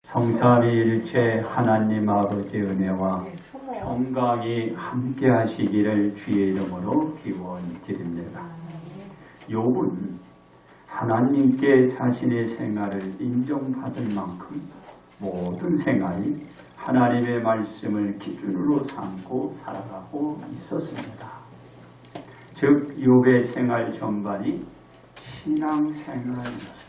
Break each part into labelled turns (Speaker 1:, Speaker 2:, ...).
Speaker 1: 성삼위일체 하나님 아버지의 은혜와 평강이 함께 하시기를 주의 이름으로 기원드립니다. 욥은 하나님께 자신의 생활을 인정받을 만큼 모든 생활이 하나님의 말씀을 기준으로 삼고 살아가고 있었습니다. 즉 욥의 생활 전반이 신앙생활이었습니다.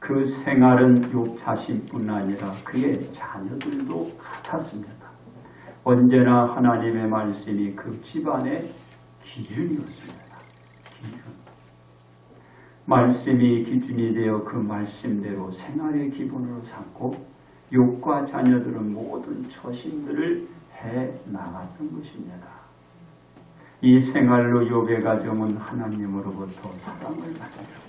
Speaker 1: 그 생활은 욥 자신뿐 아니라 그의 자녀들도 같았습니다. 언제나 하나님의 말씀이 그 집안의 기준이었습니다. 기준. 말씀이 기준이 되어 그 말씀대로 생활의 기본으로 삼고 욥과 자녀들은 모든 처신들을 해 나갔던 것입니다. 이 생활로 욥의 가정은 하나님으로부터 사랑을 받았고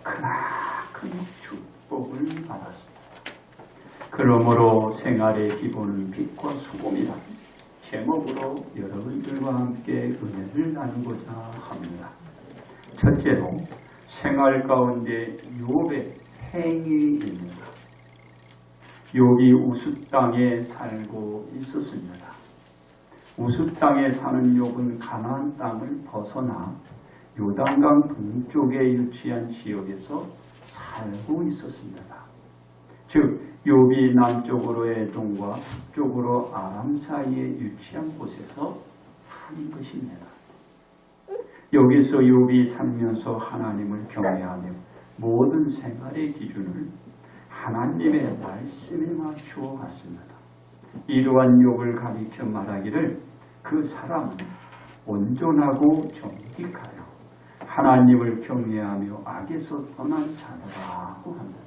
Speaker 1: 크나큰 축복을 받았습니다. 그러므로 생활의 기본은 빛과 소금이다. 제목으로 여러분들과 함께 은혜를 나누고자 합니다. 첫째로 생활 가운데 욥의 행위입니다. 욥이 우스 땅에 살고 있었습니다. 우스 땅에 사는 욥은 가나안 땅을 벗어나 요단강 동쪽에 위치한 지역에서 살고 있었습니다. 즉 욥이 남쪽으로 에돔과 북쪽으로 아람 사이에 위치한 곳에서 산 것입니다. 여기서 욥이 살면서 하나님을 경외하며 모든 생활의 기준을 하나님의 말씀에 맞추어 갔습니다. 이러한 욥을 가리켜 말하기를 그 사람은 온전하고 정직하여 하나님을 경외하며 악에서 떠난 자라고 합니다.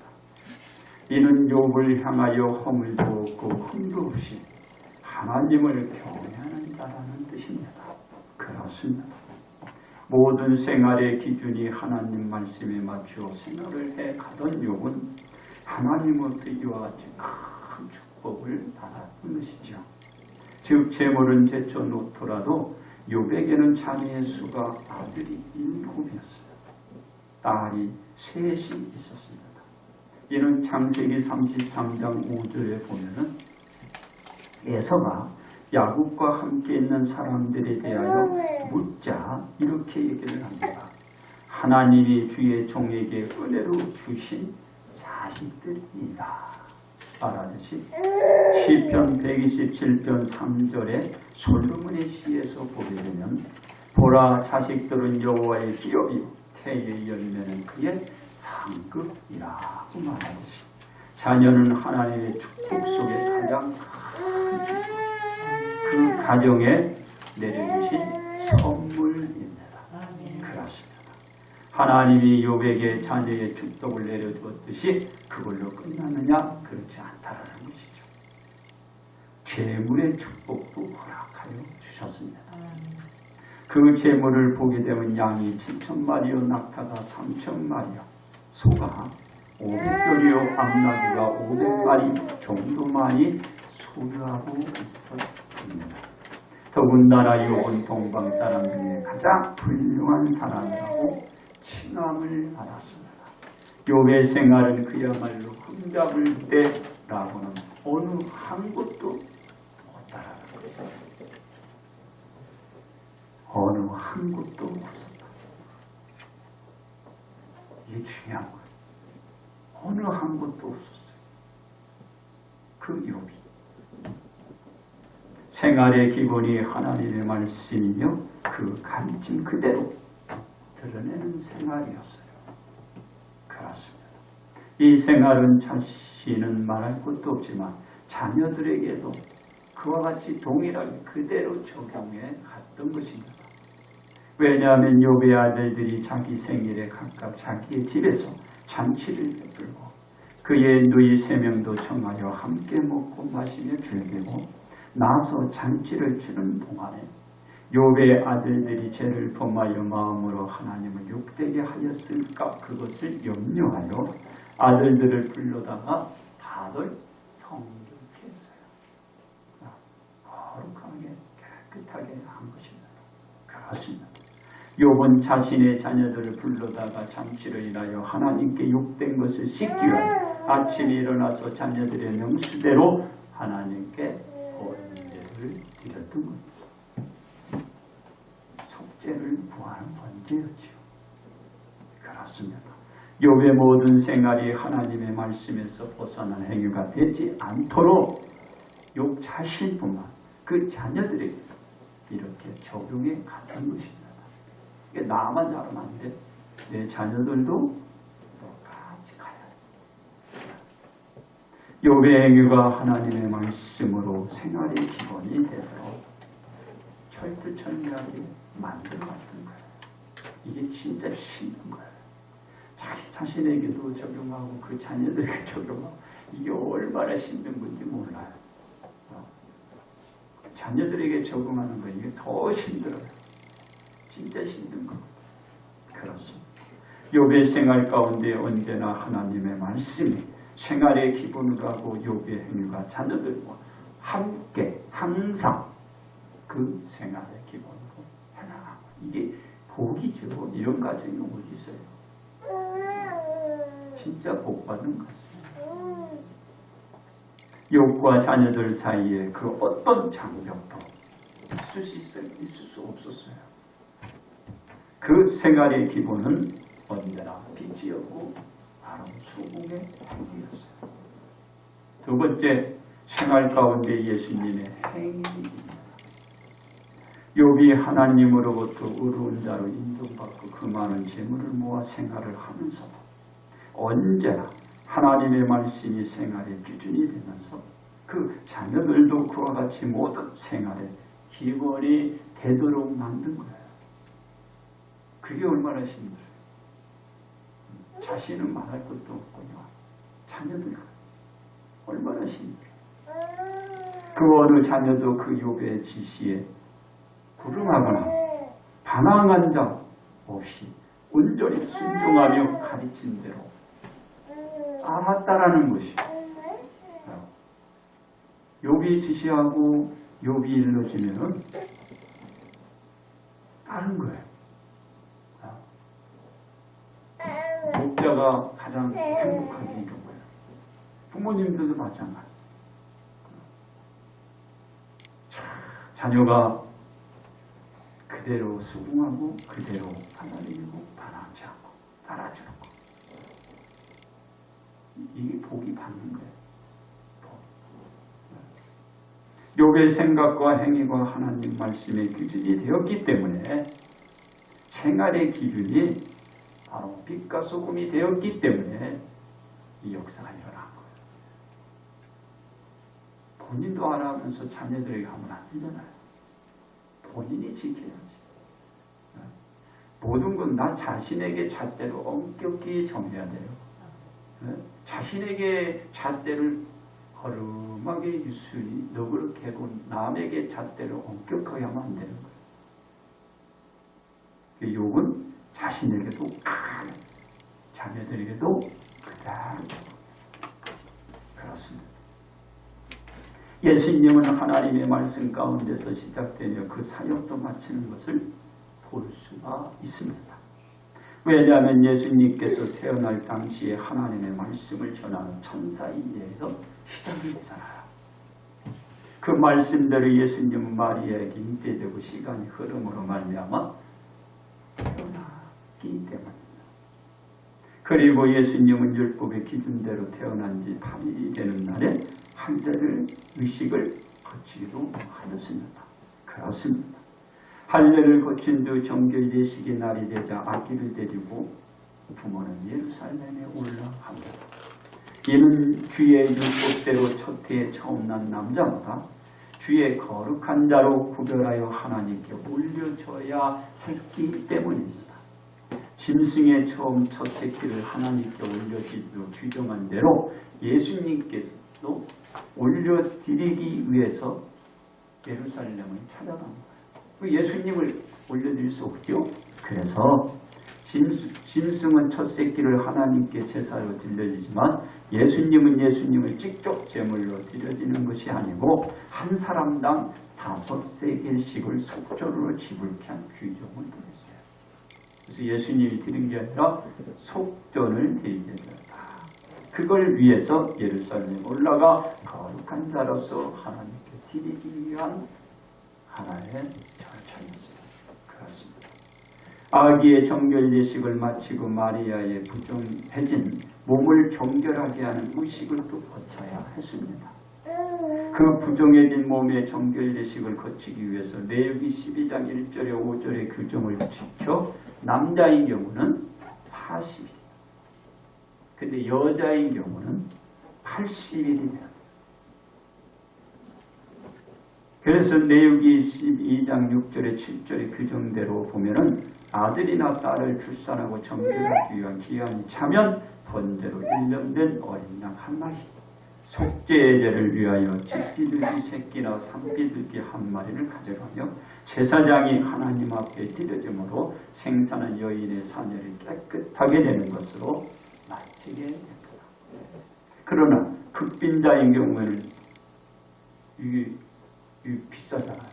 Speaker 1: 이는 욥을 향하여 허물도 없고 흠도 없이 하나님을 경외하는 자라는 뜻입니다. 그렇습니다. 모든 생활의 기준이 하나님 말씀에 맞추어 생활을 해 가던 욥은 하나님으로부터 이와 같이 큰 축복을 받았던 것이죠. 즉 재물은 제쳐놓더라도 욥에게는 자녀의 수가 아들이 7이었어요. 딸이 3이 있었습니다. 이는 창세기 33장 5절에 보면은 에서가 야곱과 함께 있는 사람들에 대하여 묻자 이렇게 얘기를 합니다. 하나님이 주의 종에게 은혜로 주신 자식들이다. 말하듯이 시편 127편 3절에 솔로몬의 시에서 보게 되면 보라 자식들은 여호와의 기업이요 태의 열매는 그의 상급이라고 말하듯이 자녀는 하나님의 축복 속에 가장 큰 축복, 그 가정에 내려주신 선물입니다. 그렇습니다. 하나님이 욥에게 자녀의 축복을 내려주었듯이 그걸로 끝나느냐? 그렇지 않다라는 것이죠. 재물의 축복도 허락하여 주셨습니다. 그 재물을 보게 되면 양이 7,000마리요 낙타가 3,000마리요 소가 500뼈리요 암나귀가 500마리 정도만이 소유하고 있었습니다. 더군다나 욥은 동방 사람 중에 가장 훌륭한 사람이라고 칭함을 받았습니다. 욥의 생활은 그야말로 흠잡을 때라고는 어느 한 곳도 없다라는 것입니다. 어느 한 곳도 없었다. 이게 중요한 거예요. 어느 한 곳도 없었어요. 그 욥이 생활의 기본이 하나님의 말씀이며 그 가르침 그대로 드러내는 생활이었어요. 그렇습니다. 이 생활은 자신은 말할 것도 없지만 자녀들에게도 그와 같이 동일하게 그대로 적용해 갔던 것입니다. 왜냐하면 욥의 아들들이 자기 생일에 각각 자기의 집에서 잔치를 베풀고 그의 누이 3명도 청하여 함께 먹고 마시며 즐기고 나서 잔치를 치는 동안에 욥의 아들들이 죄를 범하여 마음으로 하나님을 욕되게 하였을까 그것을 염려하여 아들들을 불러다가 다들 성결케 했어요. 거룩하게 깨끗하게 한 것입니다. 그렇습니다. 욥은 자신의 자녀들을 불러다가 잔치를 인하여 하나님께 욕된 것을 씻기 위하여 아침에 일어나서 자녀들의 명수대로 하나님께 번제를 드렸던 것입니다. 속죄를 구하는 번제였지요. 그렇습니다. 욥의 모든 생활이 하나님의 말씀에서 벗어난 행위가 되지 않도록 욥 자신뿐만 그 자녀들에게 이렇게 적용해 갔던 것입니다. 나만 잘하면 안 돼. 내 자녀들도 똑같이 가야지. 욥의 행위가 하나님의 말씀으로 생활의 기본이 되도록 철두철미하게 만들어갔던 거예요. 이게 진짜 힘든 거예요. 자기 자신에게도 적용하고 그 자녀들에게 적용하고 이게 얼마나 힘든 건지 몰라요. 자녀들에게 적용하는 거 이게 더 힘들어요. 진짜 힘든 것. 그렇습니다. 욥의 생활 가운데 언제나 하나님의 말씀이 생활의 기본을 하고 욥의 행위가 자녀들과 함께 항상 그 생활의 기본으로 해나가고 이게 복이죠. 이런 가정이 어디 있어요? 진짜 복받은 것입니다. 욥과 자녀들 사이에 그 어떤 장벽도 있을 수 없었어요. 그 생활의 기본은 언제나 빛이었고 바로 수공의 행위였어요. 두 번째, 생활 가운데 예수님의 행위입니다. 욥이 하나님으로부터 의로운 자로 인정받고 그 많은 재물을 모아 생활을 하면서도 언제나 하나님의 말씀이 생활의 기준이 되면서 그 자녀들도 그와 같이 모든 생활의 기본이 되도록 만든 거예요. 그게 얼마나 힘들어요. 자신은 말할 것도 없고요. 자녀들 얼마나 힘들어요. 그 어느 자녀도 그 욥의 지시에 불응하거나 반항한 자 없이 온전히 순종하며 가르친 대로 알았다라는 것이 욥이 지시하고 욥이 일러주면은 다른 거예요. 목자가 가장 행복하게 이런 거예요. 부모님들도 마찬가지. 자녀가 그대로 수긍하고 그대로 받아들이고 반항지 않고 따라주는 거. 이게 복이 받는 거예요. 욥의 생각과 행위가 하나님 말씀의 기준이 되었기 때문에 생활의 기준이 바로 빛과 소금이 되었기 때문에 이 역사가 일어난 거예요. 본인도 알아가면서 자녀들에게 하면 안 되잖아요. 본인이 지켜야지. 모든 건 나 자신에게 잣대로 엄격히 정해야 돼요. 자신에게 잣대를 허름하게 유순히 너그럽게 하고 남에게 잣대를 엄격하게 하면 안 되는 거예요. 욥은 자신에게도 자녀들에게도 그대로 그렇습니다. 예수님은 하나님의 말씀 가운데서 시작되며 그 사역도 마치는 것을 볼 수가 있습니다. 왜냐하면 예수님께서 태어날 당시에 하나님의 말씀을 전하는 천사에 의해서 시작이 되잖아요. 그 말씀대로 예수님은 마리아에게 잉태되고 시간이 흐름으로 말미암아 태어났기 때문입니다. 그리고 예수님은 율법의 기준대로 태어난 지 8일이 되는 날에 할례를 의식을 거치기도 하였습니다. 그렇습니다. 할례를 거친 후 정결 예식의 날이 되자 아기를 데리고 부모는 예루살렘에 올라갑니다. 이는 주의 율법대로 첫 해에 처음 난 남자마다 주의 거룩한 자로 구별하여 하나님께 올려줘야 했기 때문입니다. 짐승의 처음 첫 새끼를 하나님께 올려드리기로 규정한 대로 예수님께서도 올려드리기 위해서 예루살렘을 찾아간 거예요. 예수님을 올려드릴 수 없죠. 그래서 짐승은 첫 새끼를 하나님께 제사로 드려지지만 예수님은 예수님을 직접 제물로 드려지는 것이 아니고 한 사람당 5세겔씩을 속절로 지불케 한 규정을 정했어요. 그래서 예수님이 드린 게 아니라 속전을 드리게 되었다. 그걸 위해서 예루살렘에 올라가 거룩한 자로서 하나님께 드리기 위한 하나의 절차였어요. 그렇습니다. 아기의 정결 예식을 마치고 마리아의 부정해진 몸을 정결하게 하는 의식을 또 거쳐야 했습니다. 그 부정해진 몸의 정결 예식을 거치기 위해서 레위기 12장 1절에 5절의 규정을 지켜 남자의 경우는 40일, 근데 여자의 경우는 80일입니다. 그래서 레위기 12장 6절에 7절의 규정대로 보면은 아들이나 딸을 출산하고 정결하기 위한 기한이 차면 번제로 1년 된 어린 양 한 마리, 속죄제를 위하여 집비둘기 새끼나 산비둘기 한 마리를 가져가며 제사장이 하나님 앞에 드려짐으로 생사는 여인의 사내를 깨끗하게 되는 것으로 마치게 됩니다. 그러나 극빈자인 경우에는 이게 비싸잖아요.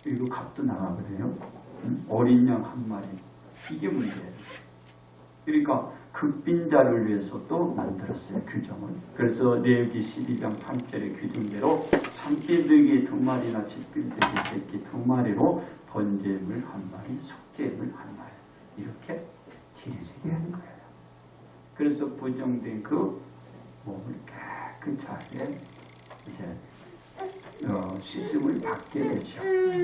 Speaker 1: 이거 값도 나가거든요. 어린 양 한 마리, 이게 문제예요. 그러니까 극빈자를 위해서 또 만들었어요, 규정을. 그래서 레위기 12장 8절의 규정대로 산비둘기 2마리나 집비둘기 새끼 2마리로 번제물 한 마리, 속죄물 한 마리, 이렇게 기르게 한 거예요. 그래서 부정된 그 몸을 깨끗하게 이제 씻음을 받게 되죠.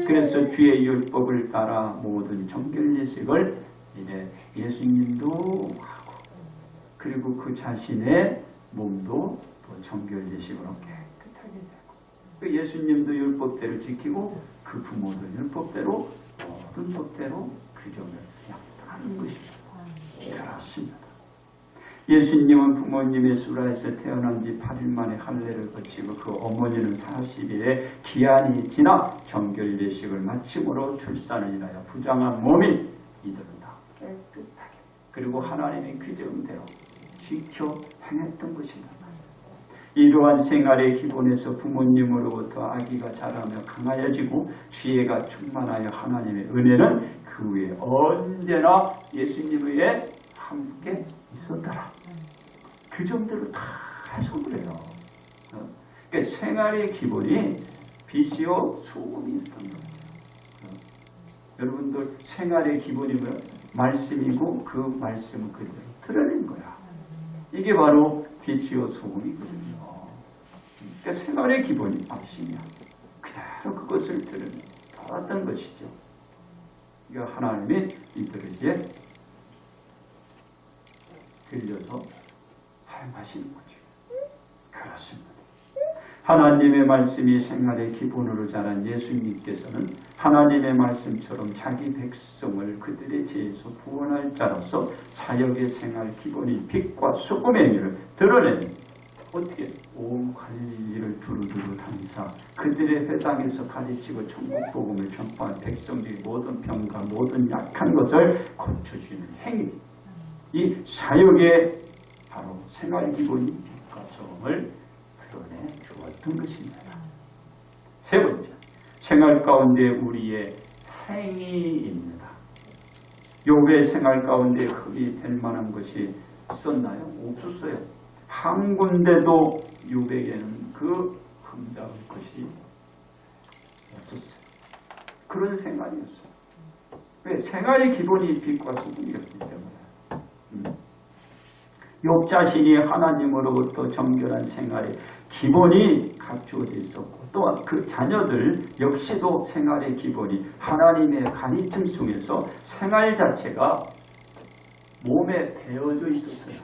Speaker 1: 그래서 주의 율법을 따라 모든 정결 예식을 이제 예수님도 하고, 그리고 그 자신의 몸도 또 정결 예식으로 깨끗하게 되고, 그 예수님도 율법대로 지키고 그 부모도 율법대로 모든 법대로 규정을 약하는 것입니다. 그렇습니다. 예수님은 부모님의 수라에서 태어난 지 8일 만에 할례를 거치고 그 어머니는 40일의 기한이 지나 정결 예식을 마침으로 출산을 인하여 부정한 몸인 이들은 다 깨끗하게, 그리고 하나님의 규정대로 지켜 행했던 것입니다. 이러한 생활의 기본에서 부모님으로부터 아기가 자라며 강하여지고 지혜가 충만하여 하나님의 은혜는 그 위에 언제나 예수님의 함께 있었더라. 규정대로 다 해서 그래요. 그러니까 생활의 기본이 빛이요 소금이었던 거예요. 여러분들 생활의 기본이 뭐야? 말씀이고 그 말씀을 그대로 드러낸 거야. 이게 바로 빛이요 소금이거든요. 그러니까 생활의 기본이 말씀이야. 그대로 그것을 드러냈던 것이죠. 그러니까 하나님이 이들을 이제 들려서 사용하시는 거죠. 그렇습니다. 하나님의 말씀이 생활의 기본으로 자란 예수님께서는 하나님의 말씀처럼 자기 백성을 그들의 죄에서 구원할 자로서 사역의 생활 기본인 빛과 소금의 일을 드러내는, 어떻게 온 갈릴리를 두루두루 다니사 그들의 회당에서 가르치고 천국 복음을 전파한 백성들이 모든 병과 모든 약한 것을 고쳐주는 행위, 이 사역의 바로 생활 기본인 빛과 소금을 드러내 주었던 것입니다. 세 번째, 생활 가운데 우리의 행위입니다. 욥의 생활 가운데 흠이 될 만한 것이 있었나요? 없었어요. 한 군데도 욥에게는 그 흠잡을 것이 없었어요. 그런 생활이었어요. 왜? 생활의 기본이 빛과 소금이었기 때문에. 욥 자신이 하나님으로부터 정결한 생활의 기본이 갖추어져 있었고, 또한 그 자녀들 역시도 생활의 기본이 하나님의 가르침 속에서 생활 자체가 몸에 배어져 있었어요.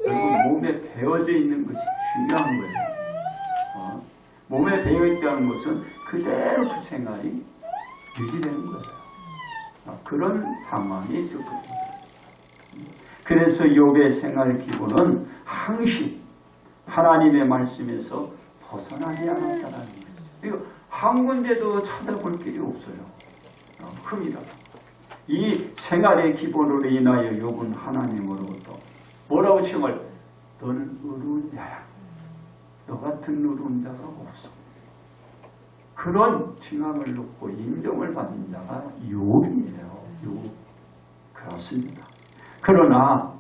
Speaker 1: 여러분, 몸에 배어져 있는 것이 중요한 거예요. 몸에 배어 있다는 것은 그대로 그 생활이 유지되는 거예요. 그런 상황이 있었거든요. 그래서 욥의 생활 기본은 항시 하나님의 말씀에서 벗어나지 않았다는 거예요. 이거 한 군데도 찾아볼 길이 없어요. 흠이다. 이 생활의 기본으로 인하여 욥은 하나님으로부터 뭐라고 칭을? 너는 의로운 자야. 너 같은 의로운 자가 없어. 그런 칭함을 놓고 인정을 받는 자가 욥이에요. 욥. 그렇습니다. 그러나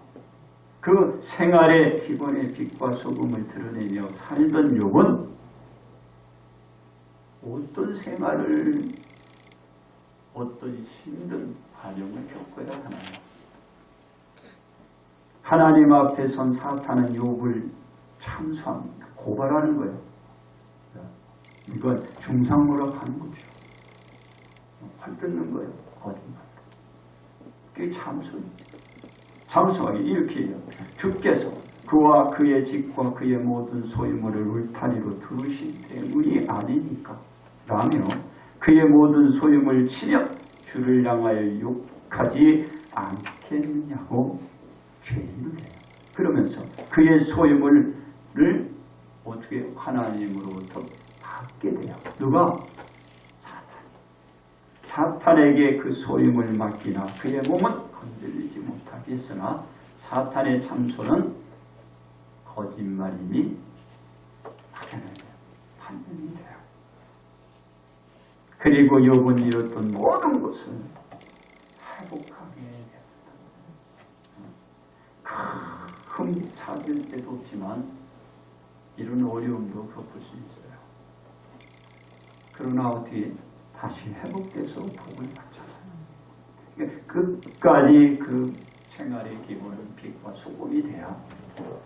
Speaker 1: 그 생활의 기본의 빛과 소금을 드러내며 살던 욥은 어떤 생활을, 어떤 힘든 과정을 겪어야 하나요? 하나님 앞에 선 사탄은 욥을 참수합니다. 고발하는 거예요. 이건 중상모략하는 거죠. 헐뜯는 거예요. 거짓말. 그게 참수하기 이렇게 해요. 주께서 그와 그의 집과 그의 모든 소유물을 울타리로 두르신 때문이 아니니까 라며 그의 모든 소유물을 치며 주를 향하여 욕하지 않겠느냐고 죄인을 해요. 그러면서 그의 소유물을 어떻게 하나님으로부터 받게 돼요. 누가? 사탄에게 그 소유물을 맡기나 그의 몸은 건들리지 못하게 했으나 사탄의 참소는 거짓말이니 판명이 돼요. 그리고 욥은 잃었던 모든 것을 회복하게 됩니다. 큰 찾을 때도 없지만 이런 어려움도 겪을 수 있어요. 그러나 어떻게 다시 회복돼서 복을 받잖아요. 끝까지 그 생활의 기본은 빛과 소금이 돼야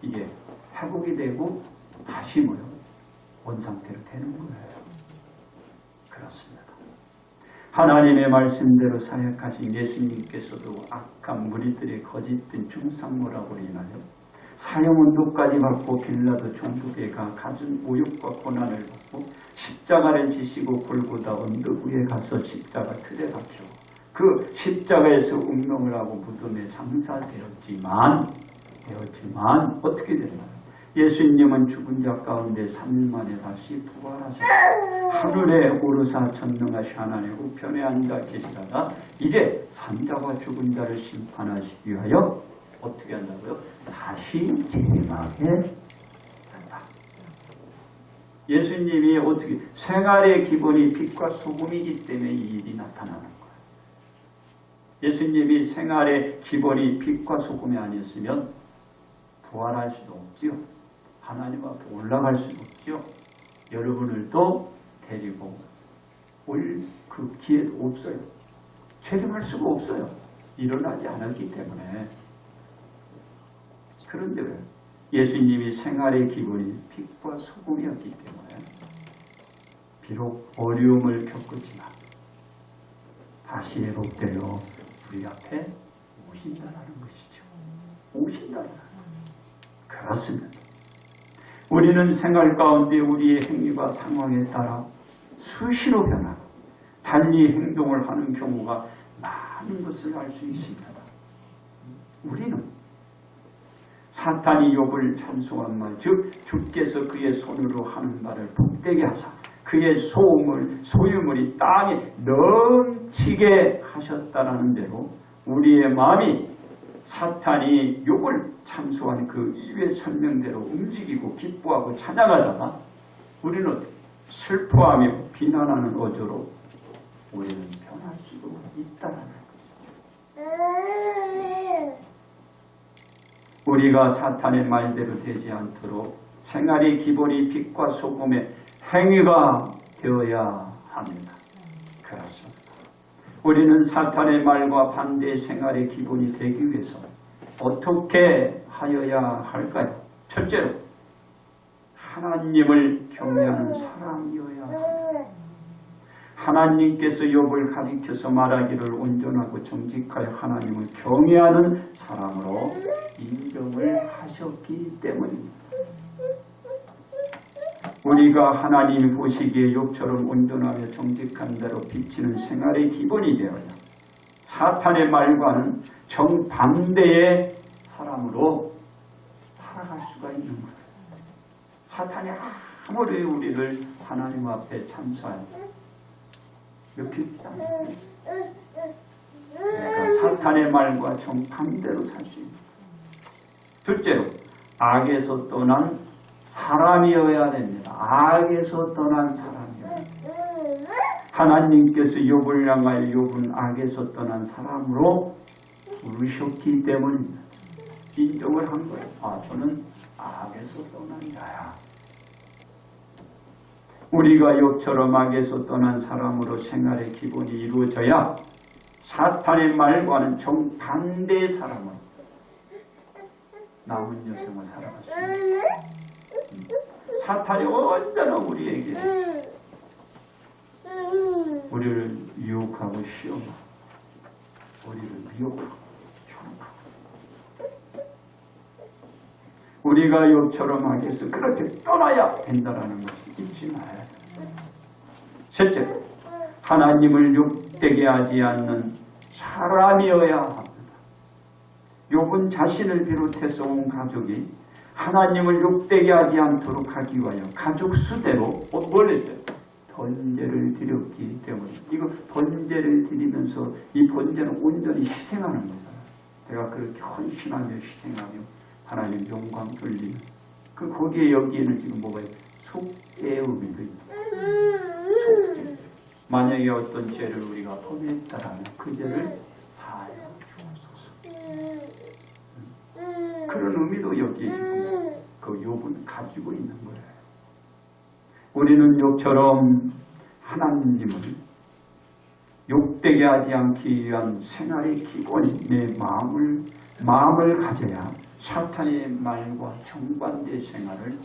Speaker 1: 이게 회복이 되고 다시 뭐요? 원상태로 되는 거예요. 그렇습니다. 하나님의 말씀대로 사역하신 예수님께서도 악한 무리들의 거짓된 중상모략으로 인하여 사형운동까지 받고 빌라도 종국에 가 갖은 모욕과 고난을 받고 십자가를 지시고 골고다 언덕 위에 가서 십자가 틀에 박혀 그 십자가에서 운명을 하고 무덤에 장사되었지만 어떻게 됐나요? 예수님은 죽은 자 가운데 3일 만에 다시 부활하셔서 하늘에 오르사 전능하신 하나님 우편에 앉아 계시다가 이제 산자와 죽은 자를 심판하시기 위하여 어떻게 한다고요? 다시 재림하게 한다. 예수님이 어떻게 생활의 기본이 빛과 소금이기 때문에 이 일이 나타나는 거예요. 예수님이 생활의 기본이 빛과 소금이 아니었으면 부활할 수도 없지요. 하나님 앞에 올라갈 수도 없지요. 여러분을 또 데리고 올 그 기회도 없어요. 재림할 수가 없어요. 일어나지 않았기 때문에. 그런데 왜? 예수님이 생활의 기본이 빛과 소금이었기 때문에 비록 어려움을 겪었지만 다시 회복되어 우리 앞에 오신다라는 것이죠. 오신다라는 그렇습니다. 우리는 생활 가운데 우리의 행위와 상황에 따라 수시로 변하고 달리 행동을 하는 경우가 많은 것을 알 수 있습니다. 우리는 사탄이 욥을 찬송한 말, 즉 주께서 그의 손으로 하는 말을 복되게 하사 그의 소유물이 땅에 넘치게 하셨다라는 대로 우리의 마음이 사탄이 욥을 참소한 그 이외의 설명대로 움직이고 기뻐하고 찬양하다가 우리는 슬퍼하며 비난하는 어조로 우리는 변할 수도 있다는 것이죠. 우리가 사탄의 말대로 되지 않도록 생활의 기본이 빛과 소금의 행위가 되어야 합니다. 그렇습니다. 우리는 사탄의 말과 반대의 생활의 기본이 되기 위해서 어떻게 하여야 할까요? 첫째로 하나님을 경외하는 사람이어야 합니다. 하나님께서 욥을 가리켜서 말하기를 온전하고 정직하여 하나님을 경외하는 사람으로 인정을 하셨기 때문입니다. 우리가 하나님이 보시기에 욥처럼 온전하며 정직한 대로 비치는 생활의 기본이 되어야 사탄의 말과는 정반대의 사람으로 살아갈 수가 있는 거예요. 사탄이 아무리 우리를 하나님 앞에 참소하는 이렇게 내가 사탄의 말과 정반대로 살 수 있는 둘째로 악에서 떠난 사람이어야 됩니다. 악에서 떠난 사람이어야 됩니다. 하나님께서 욥을 향하여 욥은 악에서 떠난 사람으로 부르셨기 때문입니다. 인정을 한 거예요. 저는 악에서 떠난 자야. 우리가 욥처럼 악에서 떠난 사람으로 생활의 기본이 이루어져야 사탄의 말과는 정반대의 사람으로 남은 여생을 살아갈 수 있습니다. 사탄이 언제나 우리에게 우리를 유혹하고 시험하고 우리를 미혹하고 흉하고 우리가 욥처럼 악에서 그렇게 떠나야 된다는 것을 잊지 말아야 됩니다. 셋째, 하나님을 욕되게 하지 않는 사람이어야 합니다. 욥은 자신을 비롯해서 온 가족이 하나님을 욕되게 하지 않도록 하기 위하여 가족 수대로 뭘 했어요? 번제를 드렸기 때문에. 이거 번제를 드리면서 이 번제는 온전히 희생하는 거잖아요. 내가 그렇게 헌신하며 희생하며 하나님 영광 돌리는 거기에 여기에는 지금 뭐가 있어요? 속죄의 의미도 있다. 속죄. 만약에 어떤 죄를 우리가 범했다라면 그 죄를 사하여 주옵소서. 그런 의미도 여기 그 욥은 가지고 있는 거예요. 우리는 욥처럼 하나님을 욕되게 하지 않기 위한 생활의 기본이 내 마음을 가져야 사탄의 말과 정반대 생활을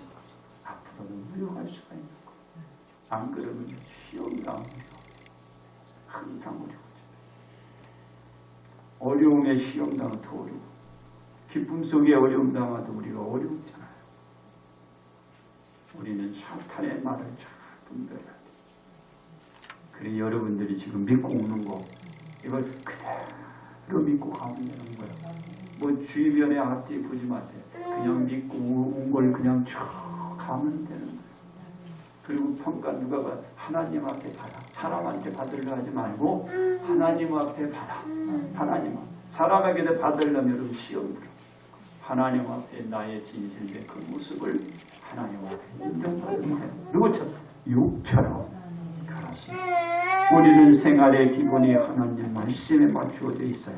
Speaker 1: 앞으로는 이어갈 수가 있는 거예요. 안 그러면 시험당하면서 항상 어려워져요. 어려움에 시험당하면 더 어려워. 기쁨 속에 어려움 당하도 우리가 어렵잖아요. 우리는 사탄의 말을 잘 분별해야 돼요. 그래 여러분들이 지금 믿고 오는 거 이걸 그대로 믿고 가면 되는 거예요. 뭐 주변에 앞뒤 보지 마세요. 그냥 믿고 온 걸 그냥 쭉 가면 되는 거예요. 그리고 평가 누가 봐 하나님 앞에 받아. 사람한테 받으려 하지 말고 하나님 앞에 받아. 하나님 앞에. 사람에게 받으려면 여러분 시험 들어. 하나님 앞에 나의 진실된 그 모습을 하나님 앞에 인정받는 거예요. 누구처럼? 욥처럼. 그렇습니다. 우리는 생활의 기본이 하나님 말씀에 맞추어져 있어요.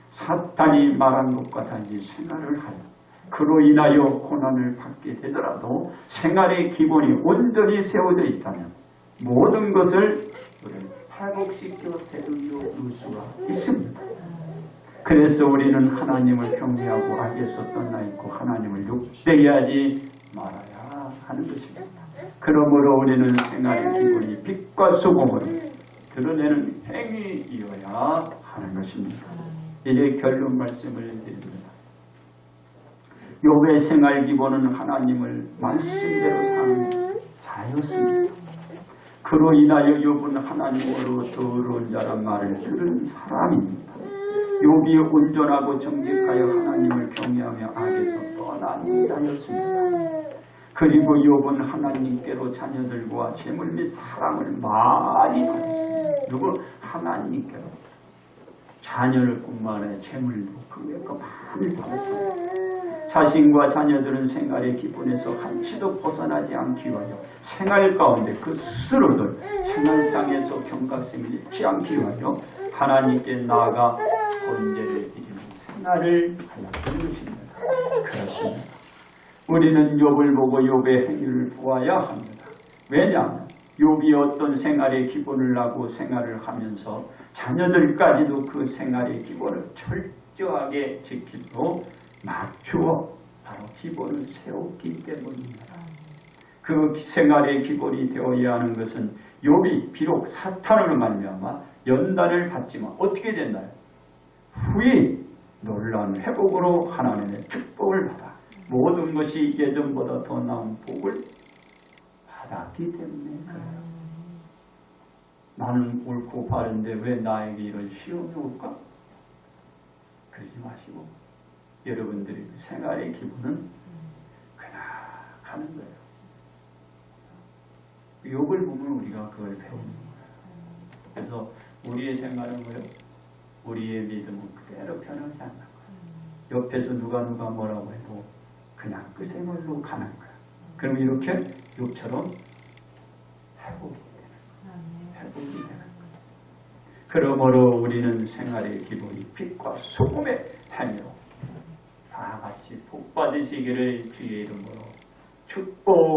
Speaker 1: 사탄이 말한 것과 달리 생활을 하여 그로 인하여 고난을 받게 되더라도 생활의 기본이 온전히 세워져 있다면 모든 것을 회복시켜 되돌려 수가 있습니다. 그래서 우리는 하나님을 경외하고 악에서 떠나 있고 하나님을 욕되게 하지 말아야 하는 것입니다. 그러므로 우리는 생활의 기본이 빛과 소금으로 드러내는 행위이어야 하는 것입니다. 이제 결론 말씀을 드립니다. 욥의 생활 기본은 하나님을 말씀대로 사는 자였습니다. 그로 인하여 욥은 하나님으로 더러운 자란 말을 들은 사람입니다. 욥이 온전하고 정직하여 하나님을 경외하며 악에서 떠난 자였습니다. 그리고 욥은 하나님께로 자녀들과 재물 및 사랑을 많이 받았습니다. 누구? 하나님께로. 자녀를 뿐만 아니라 재물도 그외가 많이 받았습니다. 자신과 자녀들은 생활의 기본에서 한치도 벗어나지 않기 위하여 생활 가운데 그 스스로를 생활상에서 경각심을 잃지 않기 위하여 하나님께 나아가 번제를 드리는 생활을 하였던 것입니다. 그렇습니다. 우리는 욥을 보고 욥의 행위를 보아야 합니다. 왜냐하면 욥이 어떤 생활의 기본을 하고 생활을 하면서 자녀들까지도 그 생활의 기본을 철저하게 지키고 맞추어 바로 기본을 세웠기 때문입니다. 그 생활의 기본이 되어야 하는 것은 욥이 비록 사탄으로 말미암아 연단을 받지만 어떻게 됐나요? 후에 놀라운 회복으로 하나님의 축복을 받아 모든 것이 예전보다 더 나은 복을 받았기 때문에 그래요. 나는 옳고 바른데 왜 나에게 이런 시험이 올까? 그러지 마시고 여러분들의 생활의 기분은 그냥 가는 거예요. 욥을 보면 우리가 그걸 배우는 거예요. 그래서 우리의 생활은 뭐예요? 우리의 믿음은 그대로 변하지 않는 거예요. 옆에서 누가 뭐라고 해도 그냥 그 생활로 가는 거예요. 그럼 이렇게 욥처럼 회복이 되는 거예요. 회복이 되는 거예요. 그러므로 우리는 생활의 기본이 빛과 소금의 행위로 다 같이 복 받으시기를 주의 이름으로 축복합니다.